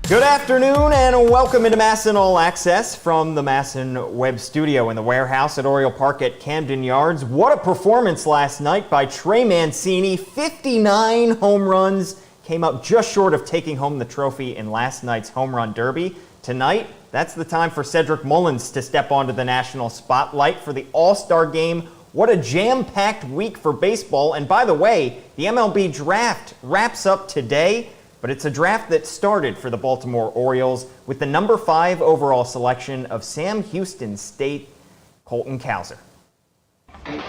Good afternoon and welcome into MASN All Access from the MASN Web Studio in the warehouse at Oriole Park at Camden Yards. What a performance last night by Trey Mancini. 59 home runs, came up just short of taking home the trophy in last night's home run derby. Tonight, that's the time for Cedric Mullins to step onto the national spotlight for the All-Star Game. What a jam-packed week for baseball. And by the way, the MLB draft wraps up today. But it's a draft that started for the Baltimore Orioles with the number 5 overall selection of Sam Houston State, Colton Cowser. You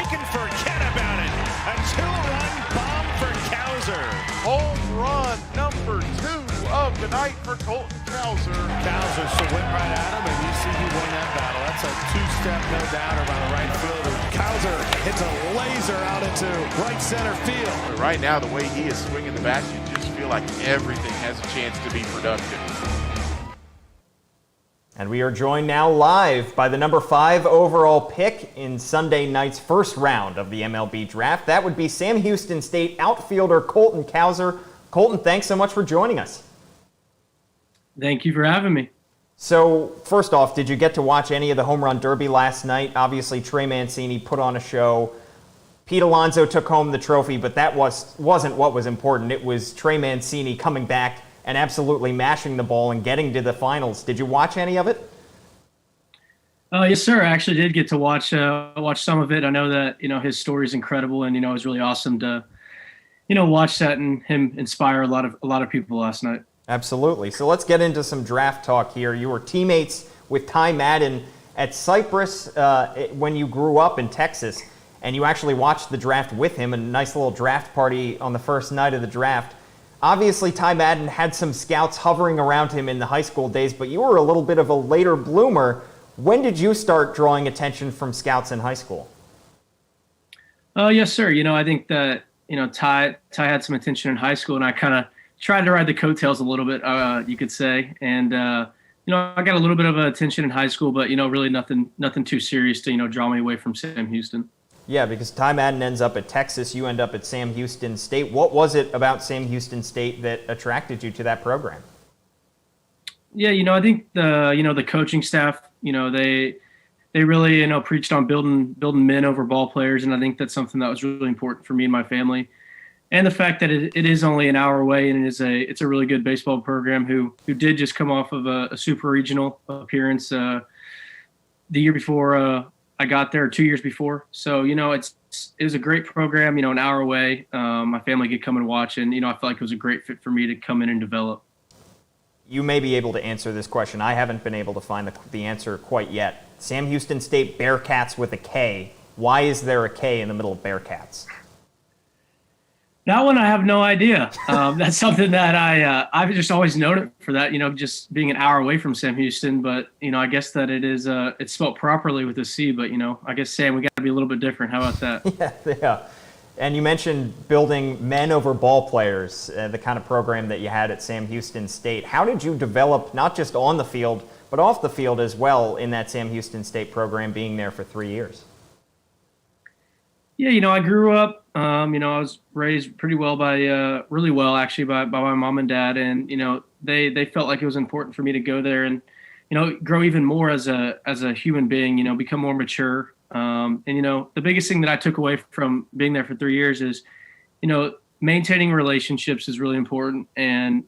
can forget about it. A 2-run bomb for Cowser. Home run number 2 of the night for Colton Cowser. Cowser so went right at him, and you see he won that battle. That's a two-step no-doubter by the right fielder. Cowser hits a laser out into right center field. Right now, the way he is swinging the bat, you just feel like everything has a chance to be productive. And we are joined now live by the number 5 overall pick in Sunday night's first round of the MLB draft. That would be Sam Houston State outfielder Colton Cowser. Colton, thanks so much for joining us. Thank you for having me. So, first off, did you get to watch any of the home run derby last night? Obviously, Trey Mancini put on a show. Pete Alonso took home the trophy, but that wasn't what was important. It was Trey Mancini coming back and absolutely mashing the ball and getting to the finals. Did you watch any of it? Yes, sir. I actually did get to watch some of it. I know that his story is incredible, and it was really awesome to watch that and him inspire a lot of people last night. Absolutely. So let's get into some draft talk here. You were teammates with Ty Madden at Cypress when you grew up in Texas, and you actually watched the draft with him, a nice little draft party on the first night of the draft. Obviously, Ty Madden had some scouts hovering around him in the high school days, but you were a little bit of a later bloomer. When did you start drawing attention from scouts in high school? Yes, sir. I think that Ty had some attention in high school, and I kind of tried to ride the coattails a little bit, you could say. And, I got a little bit of attention in high school, but, really nothing too serious to, draw me away from Sam Houston. Yeah, because Ty Madden ends up at Texas. You end up at Sam Houston State. What was it about Sam Houston State that attracted you to that program? Yeah, I think the coaching staff, they really, preached on building men over ball players. And I think that's something that was really important for me and my family. And the fact that it is only an hour away, and it's a really good baseball program who did just come off of a super regional appearance the year before I got there, 2 years before. So it was a great program. An hour away, my family could come and watch, and I felt like it was a great fit for me to come in and develop. You may be able to answer this question. I haven't been able to find the answer quite yet. Sam Houston State Bearcats with a K. Why is there a K in the middle of Bearcats? That one I have no idea. That's something that I've just always known it for that, just being an hour away from Sam Houston. But, I guess that it is it's spelled properly with a C. But, I guess, Sam, we got to be a little bit different. How about that? Yeah. And you mentioned building men over ball players, the kind of program that you had at Sam Houston State. How did you develop, not just on the field, but off the field as well in that Sam Houston State program, being there for 3 years? Yeah, I grew up, I was raised pretty well really well actually by my mom and dad. And, they felt like it was important for me to go there and, grow even more as a human being, become more mature. And, the biggest thing that I took away from being there for 3 years is, maintaining relationships is really important. And,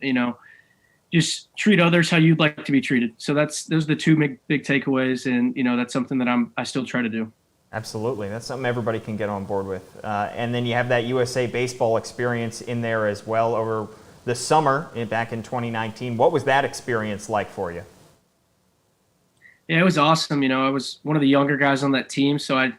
just treat others how you'd like to be treated. So those are the two big takeaways. And, that's something that I still try to do. Absolutely. That's something everybody can get on board with. And then you have that USA baseball experience in there as well over the summer back in 2019. What was that experience like for you? Yeah, it was awesome. I was one of the younger guys on that team, so I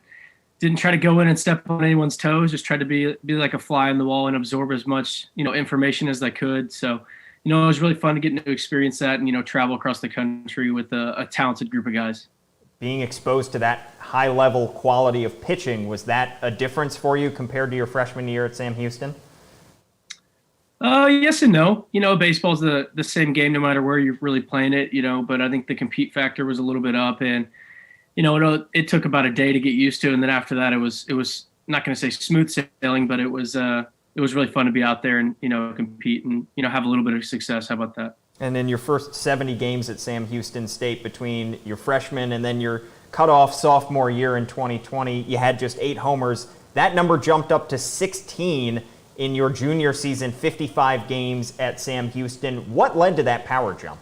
didn't try to go in and step on anyone's toes, just tried to be like a fly on the wall and absorb as much, information as I could. So, it was really fun to get to experience that and, travel across the country with a talented group of guys. Being exposed to that high-level quality of pitching, was that a difference for you compared to your freshman year at Sam Houston? Yes and no. Baseball's the same game no matter where you're really playing it, but I think the compete factor was a little bit up, and, it took about a day to get used to. And then after that, it was not going to say smooth sailing, but it was it was really fun to be out there and, compete and, have a little bit of success. How about that? And in your first 70 games at Sam Houston State between your freshman and then your cutoff sophomore year in 2020, you had just 8 homers. That number jumped up to 16 in your junior season, 55 games at Sam Houston. What led to that power jump?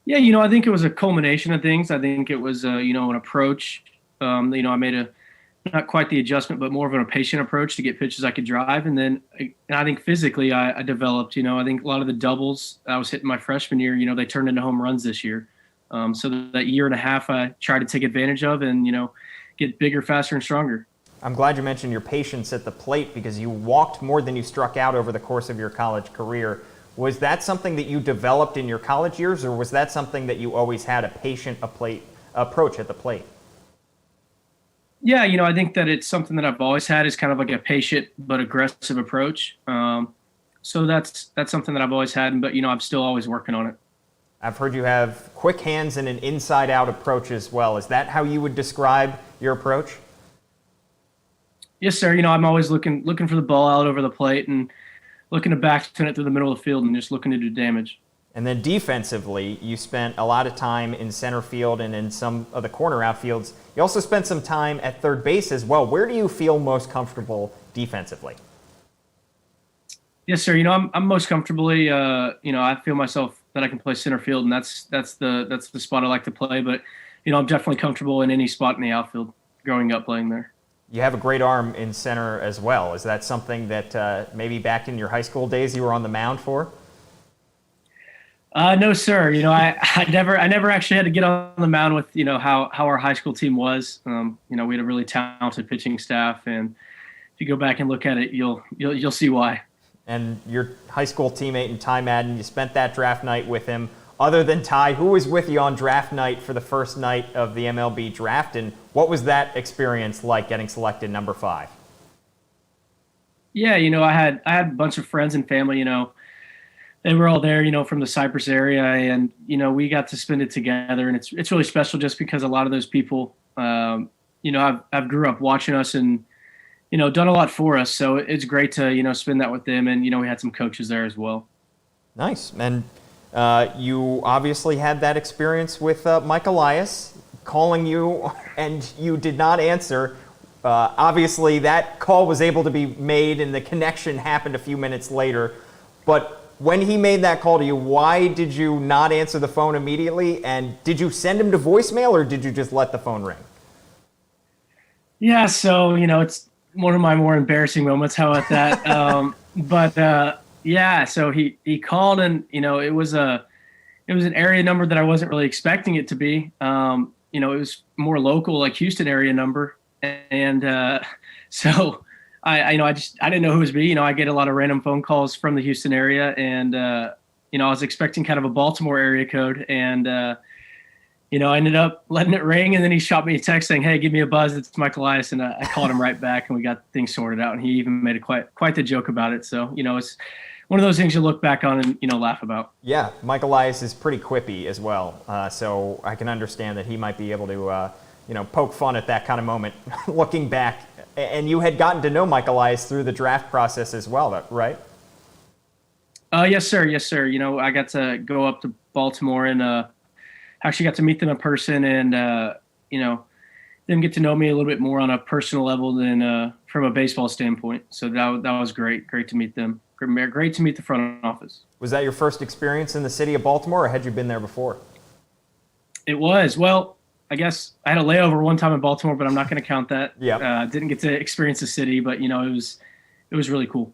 Yeah, I think it was a culmination of things. I think it was, an approach. I made not quite the adjustment, but more of a patient approach to get pitches I could drive. And then I think physically I developed, I think a lot of the doubles I was hitting my freshman year, they turned into home runs this year. So that year and a half I tried to take advantage of and, get bigger, faster, and stronger. I'm glad you mentioned your patience at the plate because you walked more than you struck out over the course of your college career. Was that something that you developed in your college years, or was that something that you always had, a patient approach at the plate? Yeah, I think that it's something that I've always had, is kind of like a patient but aggressive approach. So that's something that I've always had, but I'm still always working on it. I've heard you have quick hands and an inside-out approach as well. Is that how you would describe your approach? Yes, sir. I'm always looking for the ball out over the plate and looking to backspin it through the middle of the field and just looking to do damage. And then defensively, you spent a lot of time in center field and in some of the corner outfields. You also spent some time at third base as well. Where do you feel most comfortable defensively? Yes, sir. I'm most comfortably, I feel myself that I can play center field, and that's the spot I like to play. But, I'm definitely comfortable in any spot in the outfield growing up playing there. You have a great arm in center as well. Is that something that maybe back in your high school days you were on the mound for? No, sir. I never actually had to get on the mound with, how our high school team was. We had a really talented pitching staff, and if you go back and look at it, you'll see why. And your high school teammate in Ty Madden, you spent that draft night with him. Other than Ty, who was with you on draft night for the first night of the MLB draft, and what was that experience like, getting selected number 5? Yeah, I had a bunch of friends and family, they were all there, from the Cypress area, and we got to spend it together, and it's really special just because a lot of those people, I've grew up watching us and done a lot for us, so it's great to spend that with them, and we had some coaches there as well. Nice. And you obviously had that experience with Mike Elias calling you, and you did not answer. Obviously, that call was able to be made, and the connection happened a few minutes later. But when he made that call to you, why did you not answer the phone immediately? And did you send him to voicemail, or did you just let the phone ring? Yeah, so, it's one of my more embarrassing moments. How about that? Yeah, so he called, and, it was an area number that I wasn't really expecting it to be. It was more local, like Houston area number. And so I didn't know who it was be. I get a lot of random phone calls from the Houston area, and I was expecting kind of a Baltimore area code, and I ended up letting it ring, and then he shot me a text saying, "Hey, give me a buzz. It's Mike Elias," and I called him right back, and we got things sorted out. And he even made quite the joke about it. So it's one of those things you look back on and laugh about. Yeah, Mike Elias is pretty quippy as well, so I can understand that he might be able to poke fun at that kind of moment looking back. And you had gotten to know Mike Elias through the draft process as well, right? Yes, sir. Yes, sir. I got to go up to Baltimore and actually got to meet them in person, and them get to know me a little bit more on a personal level than from a baseball standpoint. So that was great. Great to meet them. Great to meet the front office. Was that your first experience in the city of Baltimore, or had you been there before? It was. Well, I guess I had a layover one time in Baltimore, but I'm not going to count that. Yeah. Didn't get to experience the city, but it was really cool.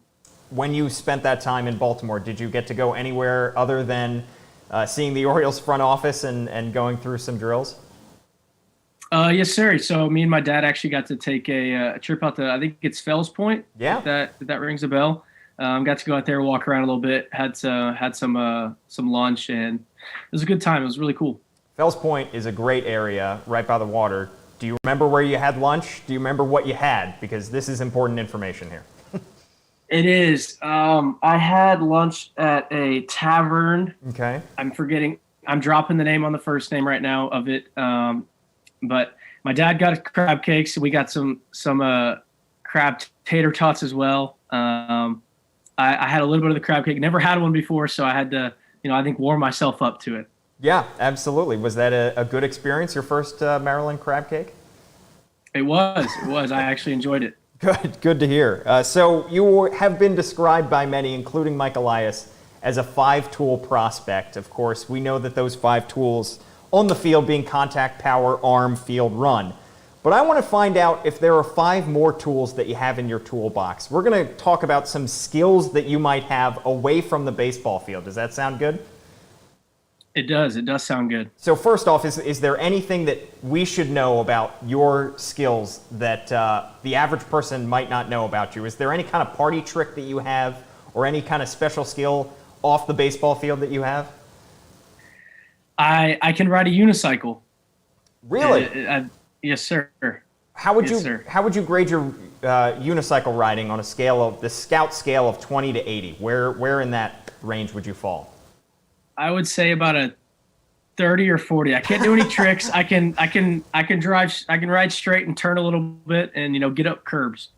When you spent that time in Baltimore, did you get to go anywhere other than seeing the Orioles front office and going through some drills? Yes, sir. So me and my dad actually got to take a trip out to, I think it's Fells Point. Yeah. If that rings a bell. Got to go out there, walk around a little bit, had some lunch, and it was a good time. It was really cool. Fells Point is a great area right by the water. Do you remember where you had lunch? Do you remember what you had? Because this is important information here. It is. I had lunch at a tavern. Okay. I'm dropping the name on the first name right now of it. But my dad got crab cakes, and we got some crab tater tots as well. I had a little bit of the crab cake. Never had one before, so I had to, I think warm myself up to it. Yeah, absolutely. Was that a good experience, your first Maryland crab cake? It was. I actually enjoyed it. Good to hear. So you have been described by many, including Mike Elias, as a 5-tool prospect. Of course, we know that those 5 tools on the field being contact, power, arm, field, run. But I want to find out if there are 5 more tools that you have in your toolbox. We're going to talk about some skills that you might have away from the baseball field. Does that sound good? It does. It does sound good. So first off, is there anything that we should know about your skills that the average person might not know about you? Is there any kind of party trick that you have or any kind of special skill off the baseball field that you have? I can ride a unicycle. Really? Yes, sir. How would you grade your unicycle riding on the Scout scale of 20 to 80? Where in that range would you fall? I would say about a 30 or 40. I can't do any tricks. I can ride straight and turn a little bit and get up curbs.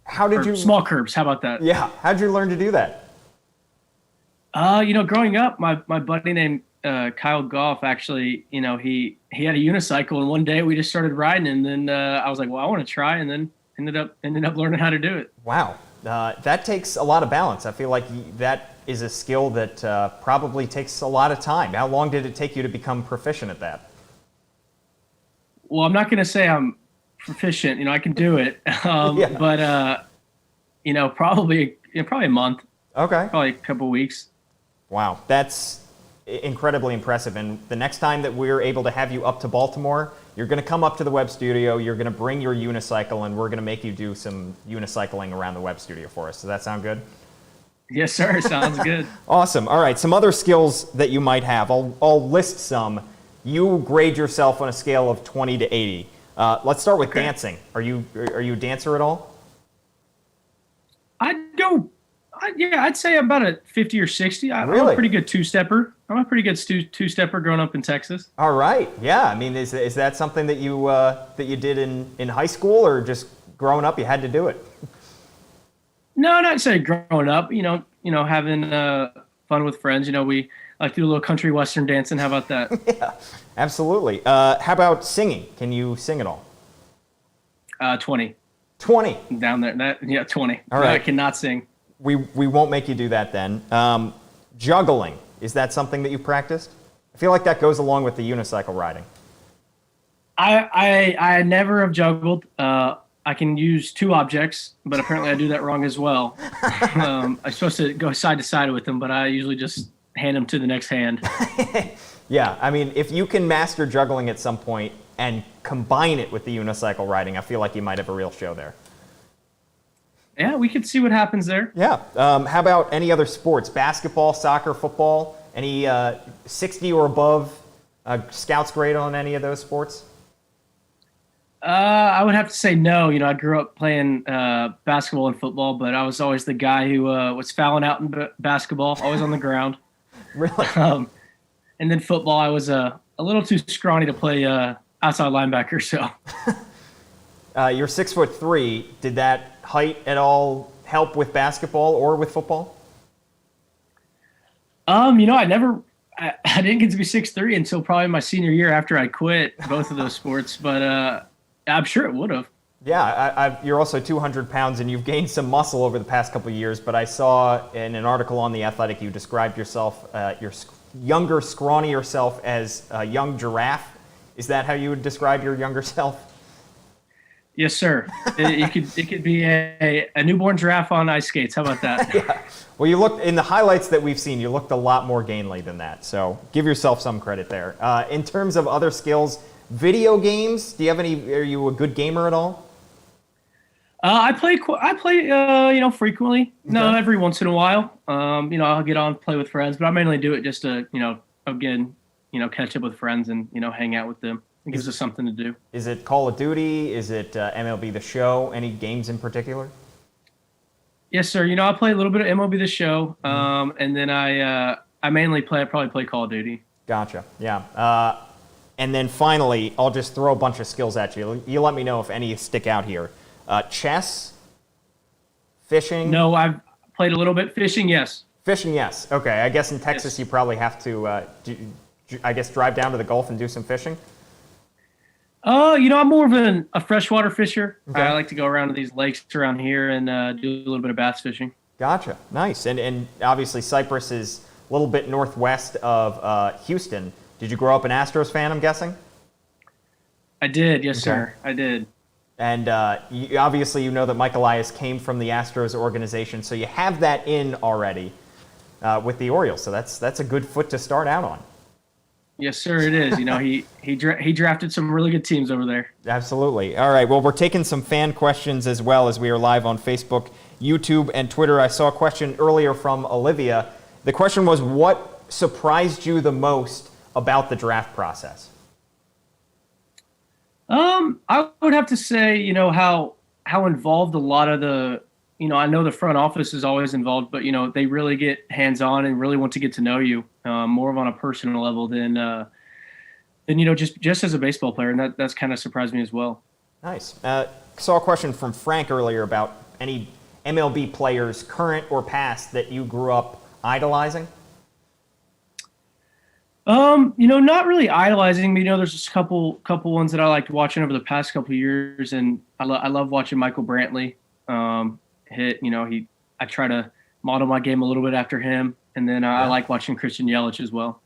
Small curbs? How about that? Yeah. How'd you learn to do that? Growing up, my buddy named Kyle Goff actually, he had a unicycle, and one day we just started riding, and then I was like, well, I want to try, and then ended up learning how to do it. Wow, that takes a lot of balance. I feel like that is a skill that probably takes a lot of time. How long did it take you to become proficient at that? Well, I'm not going to say I'm proficient. I can do it, Yeah. But probably a month. Okay, Probably a couple weeks. Wow, that's incredibly impressive. And the next time that we're able to have you up to Baltimore, you're going to come up to the web studio, you're going to bring your unicycle, and we're going to make you do some unicycling around the web studio for us. Does that sound good? Yes, sir. Sounds good. Awesome. All right, some other skills that you might have. I'll list some. You grade yourself on a scale of 20 to 80. Let's start with dancing. Are you a dancer at all? I'd say about a 50 or 60. I'm Really? a pretty good two-stepper. I'm a pretty good two-stepper growing up in Texas. All right. Yeah. I mean, is that something that you did in high school, or just growing up you had to do it? No, not say growing up. Having fun with friends. We like to do a little country western dancing. How about that? Yeah, absolutely. How about singing? Can you sing at all? 20. 20. Down there. 20. All No, right. I cannot sing. We won't make you do that then. Juggling. Is that something that you practiced? I feel like that goes along with the unicycle riding. I never have juggled. I can use 2 objects, but apparently I do that wrong as well. I'm supposed to go side to side with them, but I usually just hand them to the next hand. Yeah, I mean, if you can master juggling at some point and combine it with the unicycle riding, I feel like you might have a real show there. Yeah, we could see what happens there. Yeah. How about any other sports? Basketball, soccer, football? Any 60 or above Scouts grade on any of those sports? I would have to say no. I grew up playing basketball and football, but I was always the guy who was fouling out in basketball, always on the ground. Really? And then football, I was a little too scrawny to play outside linebacker. So You're 6'3". Did that height at all help with basketball or with football? I didn't get to be 6'3" until probably my senior year after I quit both of those sports, but I'm sure it would have. Yeah, you're also 200 pounds and you've gained some muscle over the past couple of years, but I saw in an article on The Athletic you described yourself, your younger, scrawnier self as a young giraffe. Is that how you would describe your younger self? Yes, sir. It could be a newborn giraffe on ice skates. How about that? Yeah. Well, you looked in the highlights that we've seen. You looked a lot more gainly than that. So give yourself some credit there. In terms of other skills, video games. Do you have any? Are you a good gamer at all? I play frequently. No, Okay. every once in a while. I'll get on, play with friends, but I mainly do it just to, again, catch up with friends and, hang out with them. It gives us something to do. Is it Call of Duty? Is it MLB The Show? Any games in particular? Yes, sir. I play a little bit of MLB The Show, and then I probably play Call of Duty. Gotcha. Yeah. And then finally, I'll just throw a bunch of skills at you. You let me know if any stick out here. Chess, Fishing? No, I've played a little bit. Fishing, yes. Fishing, yes. Okay, I guess in Texas Yes. you probably have to, I guess, drive down to the Gulf and do some fishing? I'm more of a freshwater fisher. Okay. I like to go around to these lakes around here and do a little bit of bass fishing. Gotcha. Nice. And obviously Cypress is a little bit northwest of Houston. Did you grow up an Astros fan, I'm guessing? I did, yes, Okay. sir. I did. And obviously you know that Mike Elias came from the Astros organization, so you have that in already with the Orioles. So that's a good foot to start out on. Yes, sir, it is. He drafted some really good teams over there. Absolutely. All right. Well, we're taking some fan questions as well as we are live on Facebook, YouTube, and Twitter. I saw a question earlier from Olivia. The question was, what surprised you the most about the draft process? I would have to say, how involved a lot of the, I know the front office is always involved, but they really get hands-on and really want to get to know you more of on a personal level than just as a baseball player, and that's kind of surprised me as well. Nice. Saw a question from Frank earlier about any MLB players, current or past, that you grew up idolizing. Not really idolizing, but there's just a couple ones that I liked watching over the past couple of years, and I love watching Michael Brantley hit. I try to model my game a little bit after him, and then I like watching Christian Yelich as well.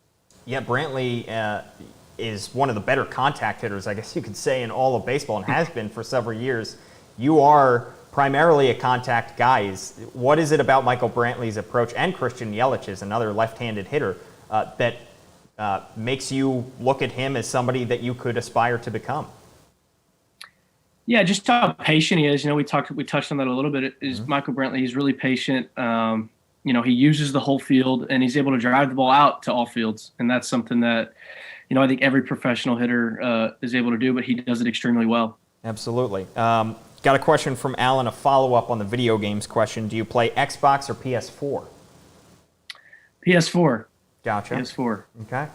Yeah, Brantley is one of the better contact hitters, I guess you could say, in all of baseball, and has been for several years. You are primarily a contact guy. What is it about Michael Brantley's approach, and Christian Yelich is another left-handed hitter, that makes you look at him as somebody that you could aspire to become? Yeah, just how patient he is. We touched on that a little bit. Is Michael Brantley? He's really patient. He uses the whole field, and he's able to drive the ball out to all fields, and that's something that I think every professional hitter is able to do, but he does it extremely well. Absolutely. Got a question from Alan, a follow-up on the video games question. Do you play Xbox or PS4? PS4. Gotcha. PS4. Okay.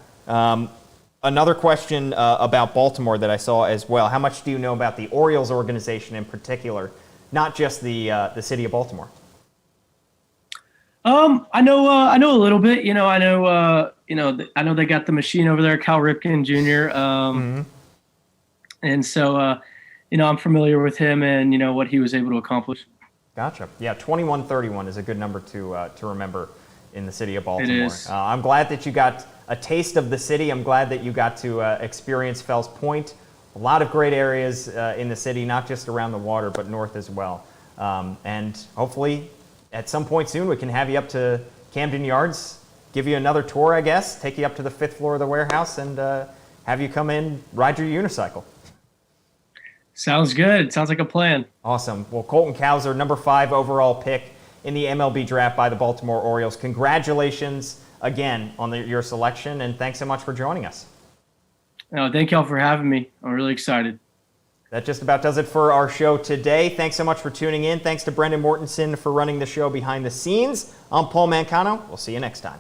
Another question about Baltimore that I saw as well. How much do you know about the Orioles organization in particular, not just the city of Baltimore? I know a little bit. I know they got the machine over there, Cal Ripken Jr. And so I'm familiar with him and what he was able to accomplish. Gotcha. Yeah, 2131 is a good number to remember in the city of Baltimore. It is. I'm glad that you got a taste of the city. I'm glad that you got to experience Fells Point. A lot of great areas in the city, not just around the water, but north as well. And hopefully, at some point soon, we can have you up to Camden Yards, give you another tour, I guess, take you up to the 5th floor of the warehouse, and have you come in, ride your unicycle. Sounds good. Sounds like a plan. Awesome. Well, Colton Cowser, number 5 overall pick in the MLB draft by the Baltimore Orioles. Congratulations again on your selection, and thanks so much for joining us. Thank y'all for having me. I'm really excited. That just about does it for our show today. Thanks so much for tuning in. Thanks to Brendan Mortensen for running the show behind the scenes. I'm Paul Mancano. We'll see you next time.